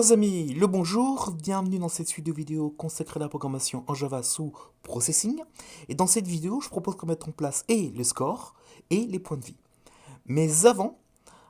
Chers amis, le bonjour, bienvenue dans cette suite de vidéos consacrée à la programmation en Java sous Processing. Et dans cette vidéo, je propose qu'on mette en place et le score et les points de vie. Mais avant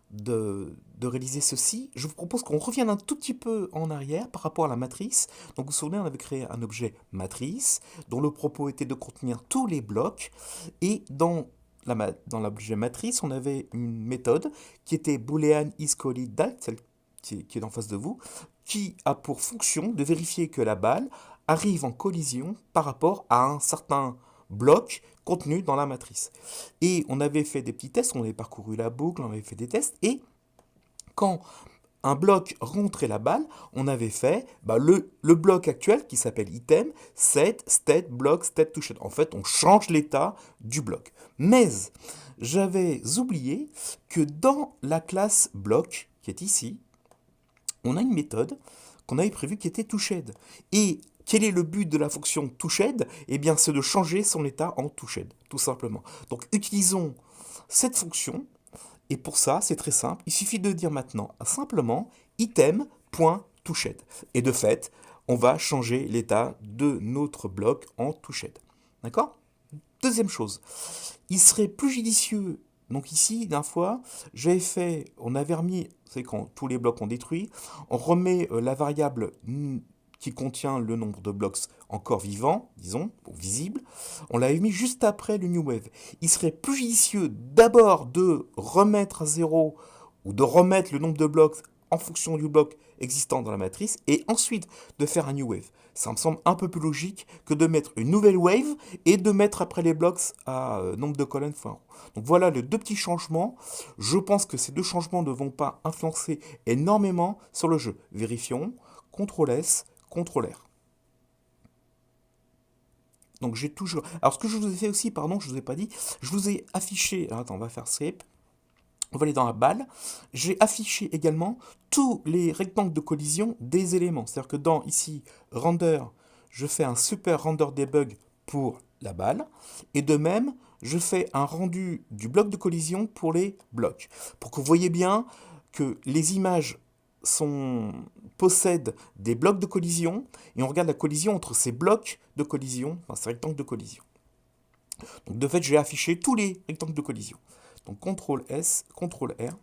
de réaliser ceci, je vous propose qu'on revienne un tout petit peu en arrière par rapport à la matrice. Donc vous vous souvenez, on avait créé un objet matrice dont le propos était de contenir tous les blocs. Et dans l'objet matrice, on avait une méthode qui était boolean isColliDat, celle qui est en face de vous, qui a pour fonction de vérifier que la balle arrive en collision par rapport à un certain bloc contenu dans la matrice. Et on avait fait des petits tests, on avait parcouru la boucle, on avait fait des tests, et quand un bloc rentrait la balle, on avait fait le bloc actuel qui s'appelle item, set, state, block, state to shed. En fait, on change l'état du bloc. Mais j'avais oublié que dans la classe bloc, qui est ici, on a une méthode qu'on avait prévue qui était toShed. Et quel est le but de la fonction toShed? Eh bien, c'est de changer son état en toShed, tout simplement. Donc, utilisons cette fonction. Et pour ça, c'est très simple. Il suffit de dire maintenant simplement item.toShed. Et de fait, on va changer l'état de notre bloc en toShed. D'accord? Deuxième chose, il serait plus judicieux. Donc ici, d'un fois, on avait remis, c'est quand tous les blocs ont détruit, on remet la variable qui contient le nombre de blocs encore vivants, disons, ou visibles, on l'avait mis juste après le new wave. Il serait plus judicieux d'abord de remettre à zéro ou de remettre le nombre de blocs en fonction du bloc existant dans la matrice et ensuite de faire un new wave. Ça me semble un peu plus logique que de mettre une nouvelle wave et de mettre après les blocs à nombre de colonnes fois 1. Donc voilà les deux petits changements. Je pense que ces deux changements ne vont pas influencer énormément sur le jeu. Vérifions. CTRL-S, CTRL-R. Donc j'ai toujours... Alors ce que je vous ai fait aussi, pardon, je ne vous ai pas dit, je vous ai affiché... Alors, attends, on va faire skip. On va aller dans la balle. J'ai affiché également tous les rectangles de collision des éléments. C'est-à-dire que dans, ici, render, je fais un super render debug pour la balle. Et de même, je fais un rendu du bloc de collision pour les blocs. Pour que vous voyez bien que les images possèdent des blocs de collision. Et on regarde la collision entre ces blocs de collision, enfin ces rectangles de collision. Donc de fait, j'ai affiché tous les rectangles de collision. Donc CTRL-S, CTRL-R.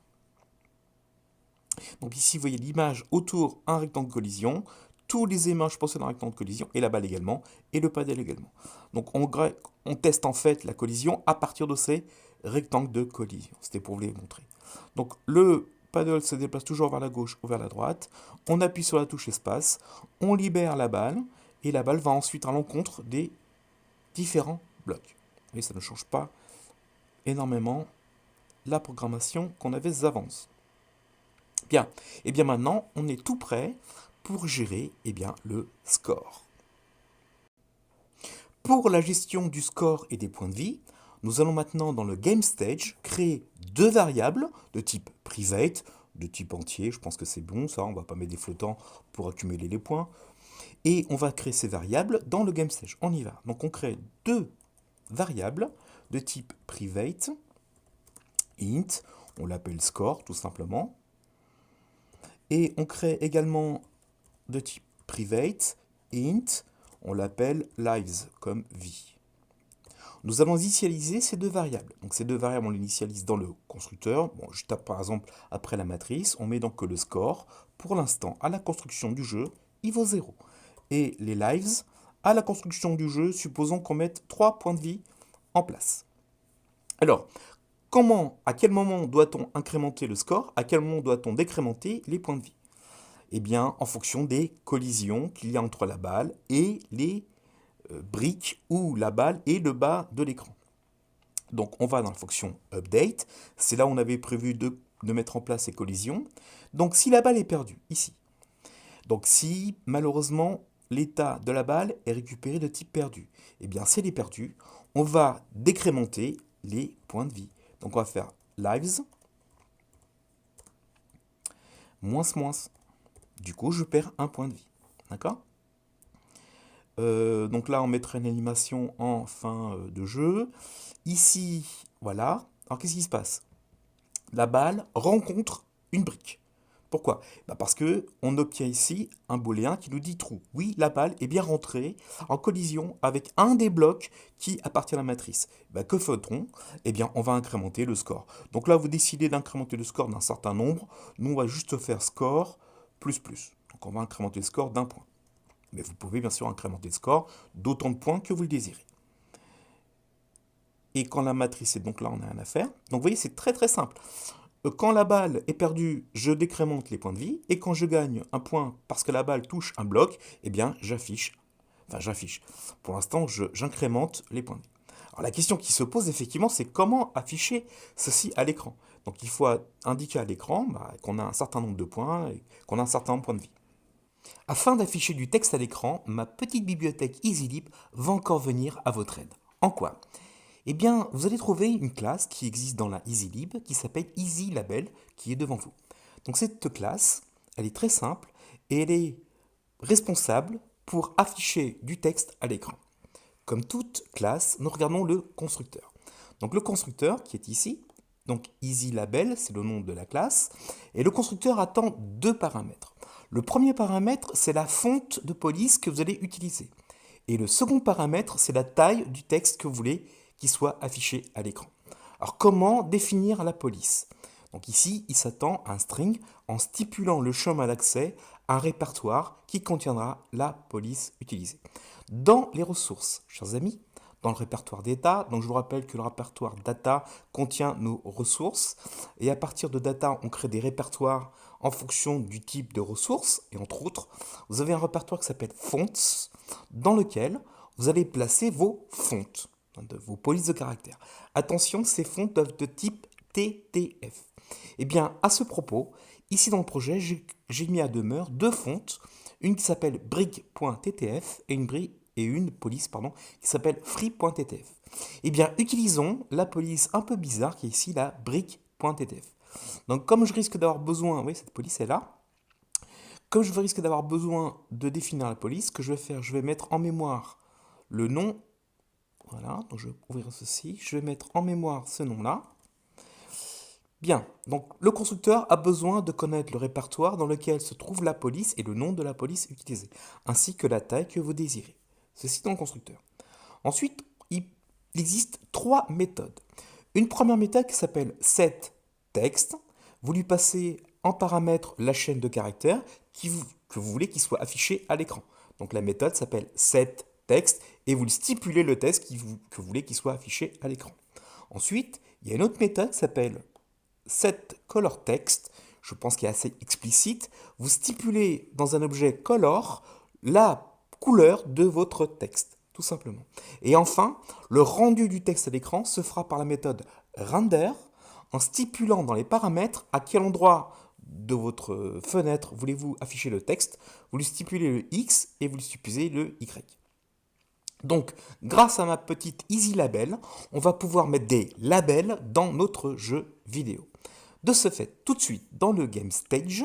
Donc ici, vous voyez l'image autour, un rectangle de collision. Tous les images possèdent un rectangle de collision, et la balle également, et le paddle également. Donc on teste en fait la collision à partir de ces rectangles de collision. C'était pour vous les montrer. Donc le paddle se déplace toujours vers la gauche ou vers la droite. On appuie sur la touche espace, on libère la balle, et la balle va ensuite à l'encontre des différents blocs. Et ça ne change pas énormément la programmation qu'on avait avance. Bien, et bien maintenant, on est tout prêt pour gérer le score. Pour la gestion du score et des points de vie, nous allons maintenant dans le Game Stage créer deux variables de type private, de type entier, je pense que c'est bon ça, on ne va pas mettre des flottants pour accumuler les points. Et on va créer ces variables dans le Game Stage. On y va. Donc on crée deux variables de type private, int, on l'appelle score tout simplement. Et on crée également de type private, int, on l'appelle lives comme vie. Nous allons initialiser ces deux variables. Donc ces deux variables, on les initialise dans le constructeur. Bon, je tape par exemple après la matrice, on met donc que le score. Pour l'instant, à la construction du jeu, il vaut 0. Et les lives, à la construction du jeu, supposons qu'on mette 3 points de vie en place. Alors, à quel moment doit-on incrémenter le score? À quel moment doit-on décrémenter les points de vie? Eh bien, en fonction des collisions qu'il y a entre la balle et les briques ou la balle et le bas de l'écran. Donc, on va dans la fonction update. C'est là où on avait prévu de mettre en place ces collisions. Donc, si la balle est perdue, ici. Donc, si malheureusement l'état de la balle est récupéré de type perdu, eh bien, si elle est perdue, on va décrémenter les points de vie. Donc, on va faire lives moins moins. Du coup, je perds un point de vie. D'accord? Donc là, on mettrait une animation en fin de jeu. Ici, voilà. Alors, qu'est-ce qui se passe? La balle rencontre une brique. Pourquoi? Bah parce que on obtient ici un booléen qui nous dit true. Oui, la balle est bien rentrée en collision avec un des blocs qui appartient à la matrice. Bah, que fait-on? Eh bien, on va incrémenter le score. Donc là, vous décidez d'incrémenter le score d'un certain nombre. Nous, on va juste faire score plus plus. Donc on va incrémenter le score d'un point. Mais vous pouvez bien sûr incrémenter le score d'autant de points que vous le désirez. Et quand la matrice est donc là, on a rien à faire. Donc vous voyez, c'est très très simple. Quand la balle est perdue, je décrémente les points de vie. Et quand je gagne un point parce que la balle touche un bloc, eh bien j'affiche. Enfin j'affiche. Pour l'instant, j'incrémente les points de vie. Alors la question qui se pose effectivement, c'est comment afficher ceci à l'écran. Donc il faut indiquer à l'écran qu'on a un certain nombre de points et qu'on a un certain nombre de points de vie. Afin d'afficher du texte à l'écran, ma petite bibliothèque EasyLib va encore venir à votre aide. En quoi? Eh bien, vous allez trouver une classe qui existe dans la EasyLib qui s'appelle EasyLabel qui est devant vous. Donc cette classe, elle est très simple et elle est responsable pour afficher du texte à l'écran. Comme toute classe, nous regardons le constructeur. Donc le constructeur qui est ici, donc EasyLabel, c'est le nom de la classe, et le constructeur attend deux paramètres. Le premier paramètre, c'est la fonte de police que vous allez utiliser. Et le second paramètre, c'est la taille du texte que vous voulez qu'il soit affiché à l'écran. Alors comment définir la police? Donc ici, il s'attend à un string en stipulant le chemin d'accès à un répertoire qui contiendra la police utilisée. Dans les ressources, chers amis, dans le répertoire data, donc je vous rappelle que le répertoire data contient nos ressources, et à partir de data, on crée des répertoires en fonction du type de ressources, et entre autres, vous avez un répertoire qui s'appelle fonts, dans lequel vous allez placer vos fontes, de vos polices de caractères. Attention, ces fontes doivent de type TTF. Eh bien, à ce propos, ici dans le projet, j'ai mis à demeure deux fontes, une qui s'appelle brick.ttf et une police qui s'appelle free.ttf. Eh bien, utilisons la police un peu bizarre qui est ici la brick.ttf. Donc, comme je risque d'avoir besoin, oui, cette police est là. Comme je risque d'avoir besoin de définir la police, ce que je vais faire, je vais mettre en mémoire le nom. Voilà, donc je vais ouvrir ceci. Je vais mettre en mémoire ce nom-là. Bien, donc le constructeur a besoin de connaître le répertoire dans lequel se trouve la police et le nom de la police utilisée, ainsi que la taille que vous désirez. Ceci dans le constructeur. Ensuite, il existe trois méthodes. Une première méthode qui s'appelle setText. Vous lui passez en paramètre la chaîne de caractères que vous voulez qu'il soit affiché à l'écran. Donc la méthode s'appelle setText et vous stipulez le texte que vous voulez qu'il soit affiché à l'écran. Ensuite, il y a une autre méthode qui s'appelle setColorText. Je pense qu'il est assez explicite. Vous stipulez dans un objet color la couleur de votre texte, tout simplement. Et enfin, le rendu du texte à l'écran se fera par la méthode render en stipulant dans les paramètres à quel endroit de votre fenêtre voulez-vous afficher le texte. Vous lui stipulez le X et vous lui stipulez le Y. Donc, grâce à ma petite EasyLabel, on va pouvoir mettre des labels dans notre jeu vidéo. De ce fait, tout de suite, dans le Game Stage,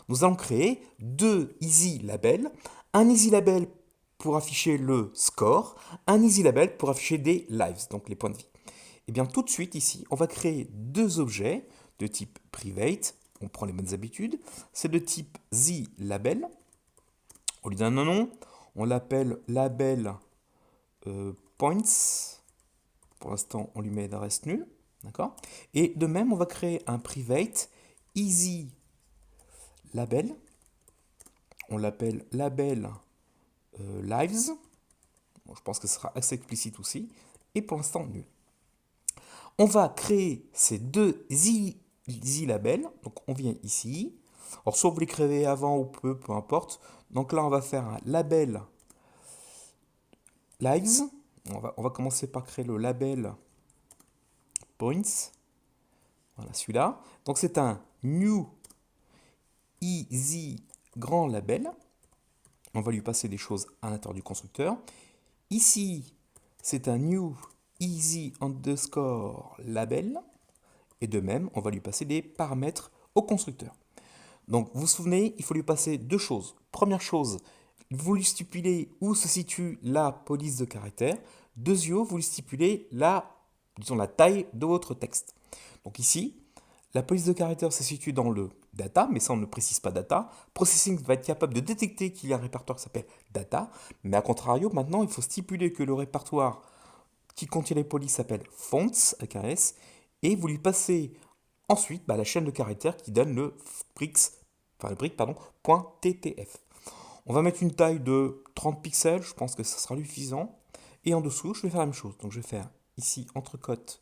nous allons créer deux EasyLabels. Un EasyLabel pour afficher le score, un EasyLabel pour afficher des lives, donc les points de vie. Et bien tout de suite ici, on va créer deux objets de type private. On prend les bonnes habitudes. C'est de type ZLabel. Au lieu d'un nom, on l'appelle label points. Pour l'instant, on lui met d'adresse nulle. D'accord? Et de même, on va créer un private easy label. On l'appelle label lives. Bon, je pense que ce sera assez explicite aussi. Et pour l'instant, nul. On va créer ces deux labels. Donc, on vient ici. Alors, soit vous les créez avant ou peu importe. Donc là, on va faire un label lives. On va commencer par créer le label points. Voilà, celui-là. Donc, c'est un new easy grand label. On va lui passer des choses à l'intérieur du constructeur. Ici, c'est un new easy underscore label. Et de même, on va lui passer des paramètres au constructeur. Donc, vous vous souvenez, il faut lui passer deux choses. Première chose, vous lui stipulez où se situe la police de caractère. Deuxièmement, vous lui stipulez la taille de votre texte. Donc ici, la police de caractère se situe dans le data, mais ça on ne précise pas data. Processing va être capable de détecter qu'il y a un répertoire qui s'appelle data, mais à contrario, maintenant il faut stipuler que le répertoire qui contient les polices s'appelle fonts, avec un S, et vous lui passez ensuite la chaîne de caractères qui donne le brick, pardon, .ttf. On va mettre une taille de 30 pixels, je pense que ça sera suffisant. Et en dessous, je vais faire la même chose. Donc je vais faire ici, entre cotes,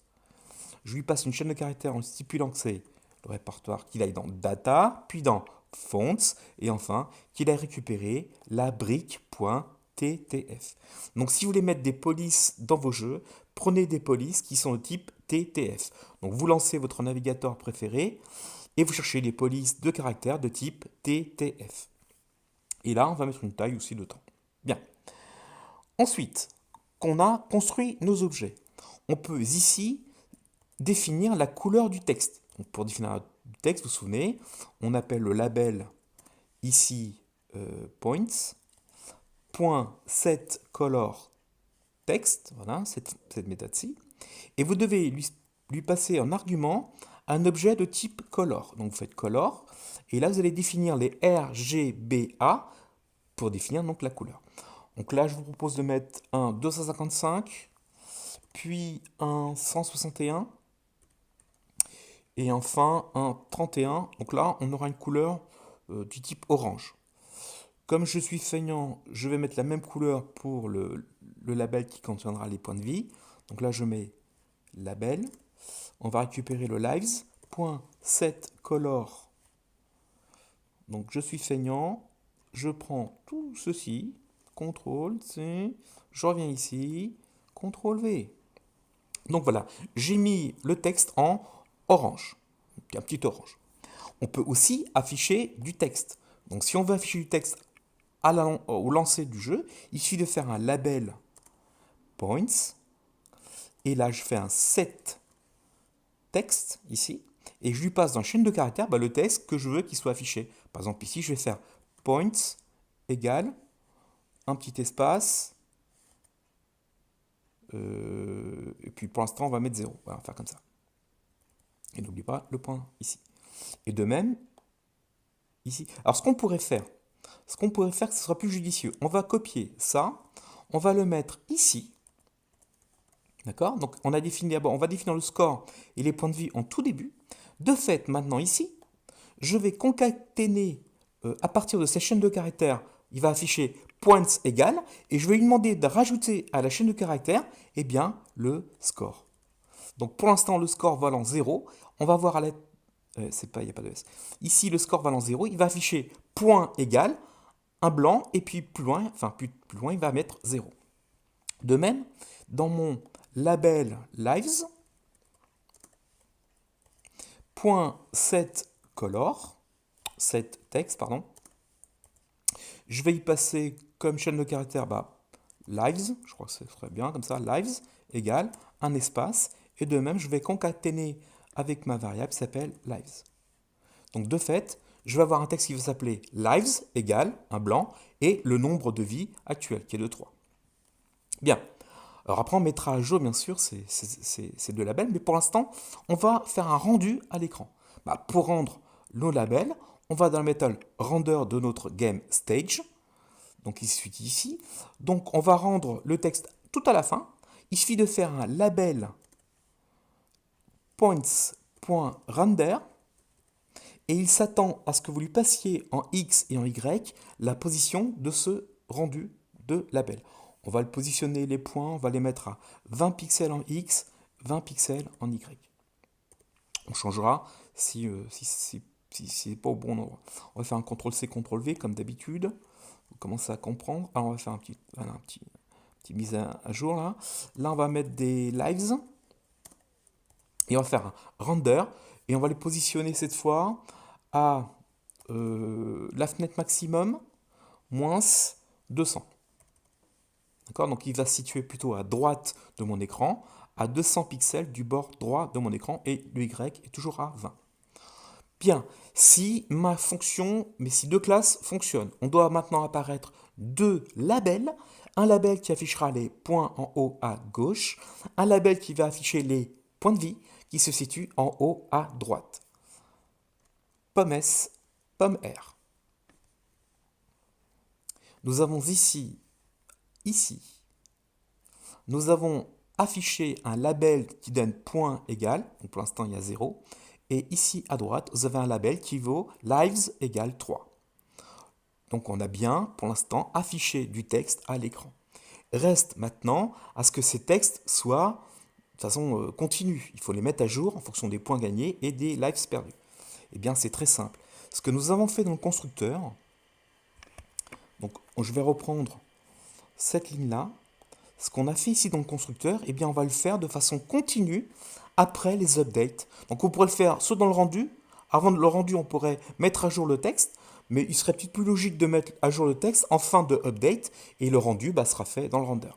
je lui passe une chaîne de caractères en stipulant que c'est le répertoire qu'il aille dans data, puis dans fonts, et enfin qu'il aille récupérer la brique.ttf. Donc si vous voulez mettre des polices dans vos jeux, prenez des polices qui sont de type TTF. Donc vous lancez votre navigateur préféré et vous cherchez des polices de caractères de type TTF. Et là, on va mettre une taille aussi de temps. Bien. Ensuite, qu'on a construit nos objets, on peut ici définir la couleur du texte. Donc pour définir le texte, vous vous souvenez, on appelle le label ici points, .set color text, voilà, cette méthode-ci, et vous devez lui passer en argument un objet de type color. Donc vous faites color, et là vous allez définir les RGBA pour définir donc la couleur. Donc là je vous propose de mettre un 255, puis un 161, et enfin un 31. Donc là on aura une couleur du type orange. Comme je suis feignant, je vais mettre la même couleur pour le label qui contiendra les points de vie. Donc là je mets label. On va récupérer le lives.setColor. Donc je suis feignant, je prends tout ceci, CTRL-C, je reviens ici, CTRL-V. Donc voilà, j'ai mis le texte en orange, un petit orange. On peut aussi afficher du texte. Donc si on veut afficher du texte au lancer du jeu, il suffit de faire un label points, et là je fais un set texte ici, et je lui passe dans la chaîne de caractères le texte que je veux qu'il soit affiché. Par exemple ici je vais faire points égale un petit espace, et puis pour l'instant on va mettre 0, voilà, on va faire comme ça. Et n'oublie pas le point ici. Et de même, ici. Alors ce qu'on pourrait faire, que ce sera plus judicieux, on va copier ça, on va le mettre ici. D'accord? Donc on a défini d'abord, on va définir le score et les points de vie en tout début. De fait, maintenant ici, je vais concaténer à partir de cette chaîne de caractères, il va afficher points égale, et je vais lui demander de rajouter à la chaîne de caractères, eh bien, le score. Donc pour l'instant, le score valant 0, on va voir à la... c'est pas, il n'y a pas de S. Ici, le score valant 0, il va afficher point égal, un blanc, et puis plus loin, plus loin, il va mettre 0. De même, dans mon label lives, .set color, set text, pardon, je vais y passer comme chaîne de caractères lives, je crois que ce serait bien comme ça, lives égale un espace, et de même je vais concaténer avec ma variable qui s'appelle lives. Donc de fait, je vais avoir un texte qui va s'appeler lives égale un blanc et le nombre de vies actuel qui est de 3. Bien. Alors après on mettra à jour bien sûr ces deux labels, mais pour l'instant on va faire un rendu à l'écran. Pour rendre nos labels, on va dans la méthode render de notre game stage. Donc il suffit ici. Donc on va rendre le texte tout à la fin. Il suffit de faire un label points.render et il s'attend à ce que vous lui passiez en X et en Y la position de ce rendu de label. On va le positionner les points, on va les mettre à 20 pixels en X, 20 pixels en Y. On changera si c'est pas au bon endroit. On va faire un CTRL-C, CTRL-V comme d'habitude. Vous commencez à comprendre. Alors on va faire un petit mise à jour là. Là on va mettre des lives. Et on va faire un render. Et on va les positionner cette fois à la fenêtre maximum moins 200. D'accord? Donc il va se situer plutôt à droite de mon écran, à 200 pixels du bord droit de mon écran, et le Y est toujours à 20. Bien, si ma fonction, mais si deux classes fonctionnent, on doit maintenant apparaître deux labels. Un label qui affichera les points en haut à gauche, un label qui va afficher les points de vie qui se situent en haut à droite. pomme S, pomme R. Nous avons ici, nous avons affiché un label qui donne point égal, donc pour l'instant il y a 0, et ici à droite, vous avez un label qui vaut lives égale 3. Donc on a bien, pour l'instant, affiché du texte à l'écran. Reste maintenant à ce que ces textes soient de façon continue. Il faut les mettre à jour en fonction des points gagnés et des lives perdus. Eh bien, c'est très simple. Ce que nous avons fait dans le constructeur, donc je vais reprendre cette ligne-là. Ce qu'on a fait ici dans le constructeur, eh bien, on va le faire de façon continue après les updates. Donc, on pourrait le faire soit dans le rendu. Avant le rendu, on pourrait mettre à jour le texte, mais il serait peut-être plus logique de mettre à jour le texte en fin de update, et le rendu sera fait dans le render.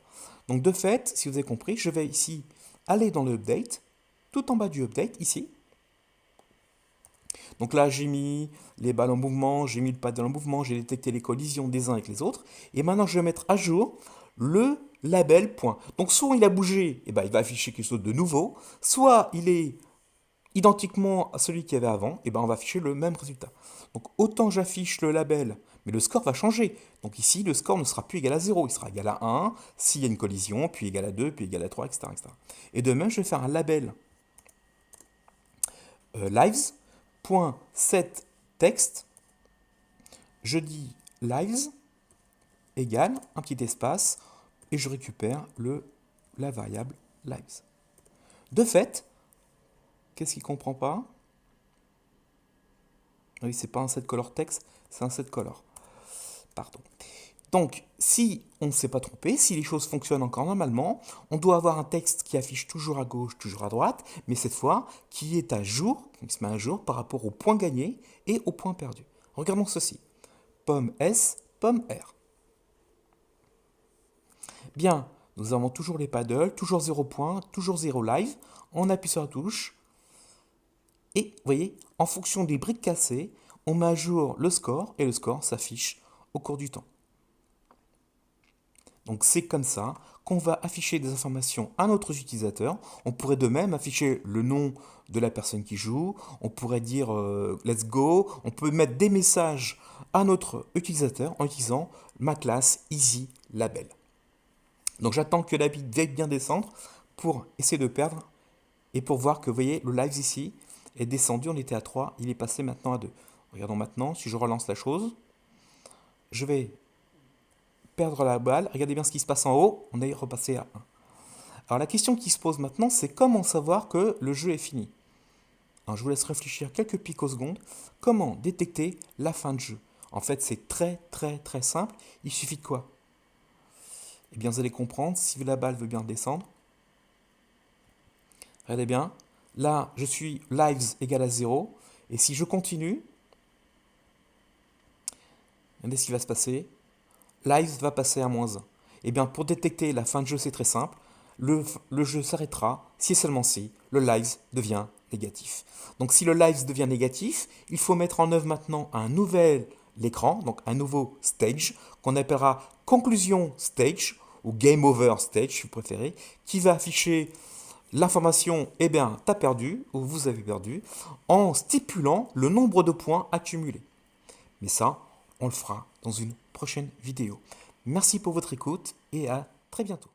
Donc, de fait, si vous avez compris, je vais ici aller dans le update, tout en bas du update, ici. Donc là, j'ai mis les balles en mouvement, j'ai mis le paddle en mouvement, j'ai détecté les collisions des uns avec les autres. Et maintenant, je vais mettre à jour le label point. Donc soit il a bougé, et il va afficher quelque chose de nouveau, soit il est identiquement à celui qu'il y avait avant, et on va afficher le même résultat. Donc autant j'affiche le label, mais le score va changer. Donc ici, le score ne sera plus égal à 0, il sera égal à 1 s'il y a une collision, puis égal à 2, puis égal à 3, etc. etc. Et de même, je vais faire un label lives.setText, je dis lives égale un petit espace et je récupère la variable lives. De fait, qu'est-ce qu'il ne comprend pas? Oui, c'est pas un setColorText, c'est un setColor. Pardon. Donc, si on ne s'est pas trompé, si les choses fonctionnent encore normalement, on doit avoir un texte qui affiche toujours à gauche, toujours à droite, mais cette fois, qui est à jour, qui se met à jour par rapport au point gagné et au point perdu. Regardons ceci. Pomme S, pomme R. Bien, nous avons toujours les paddles, toujours 0 points, toujours 0 live. On appuie sur la touche. Et, vous voyez, en fonction des briques cassées, on met à jour le score et le score s'affiche au cours du temps. Donc c'est comme ça qu'on va afficher des informations à notre utilisateur. On pourrait de même afficher le nom de la personne qui joue. On pourrait dire let's go. On peut mettre des messages à notre utilisateur en utilisant ma classe Easy Label. Donc j'attends que la bite veuille bien descendre pour essayer de perdre et pour voir que, vous voyez, le live ici est descendu. On était à 3, il est passé maintenant à 2. Regardons maintenant, si je relance la chose, je vais perdre la balle. Regardez bien ce qui se passe en haut, on est repassé à 1. Alors la question qui se pose maintenant, c'est comment savoir que le jeu est fini? Alors, je vous laisse réfléchir quelques picosecondes. Comment détecter la fin de jeu? En fait, c'est très simple. Il suffit de quoi? Eh bien, vous allez comprendre si la balle veut bien descendre. Regardez bien. Là, je suis lives égale à 0. Et si je continue, regardez ce qui va se passer. Lives va passer à -1. Eh bien, pour détecter la fin de jeu, c'est très simple. Le jeu s'arrêtera si et seulement si le lives devient négatif. Donc si le lives devient négatif, il faut mettre en œuvre maintenant un nouvel écran, donc un nouveau stage, qu'on appellera conclusion stage ou game over stage si vous préférez, qui va afficher l'information, eh bien, t'as perdu ou vous avez perdu, en stipulant le nombre de points accumulés. Mais ça, on le fera dans une prochaine vidéo. Merci pour votre écoute et à très bientôt.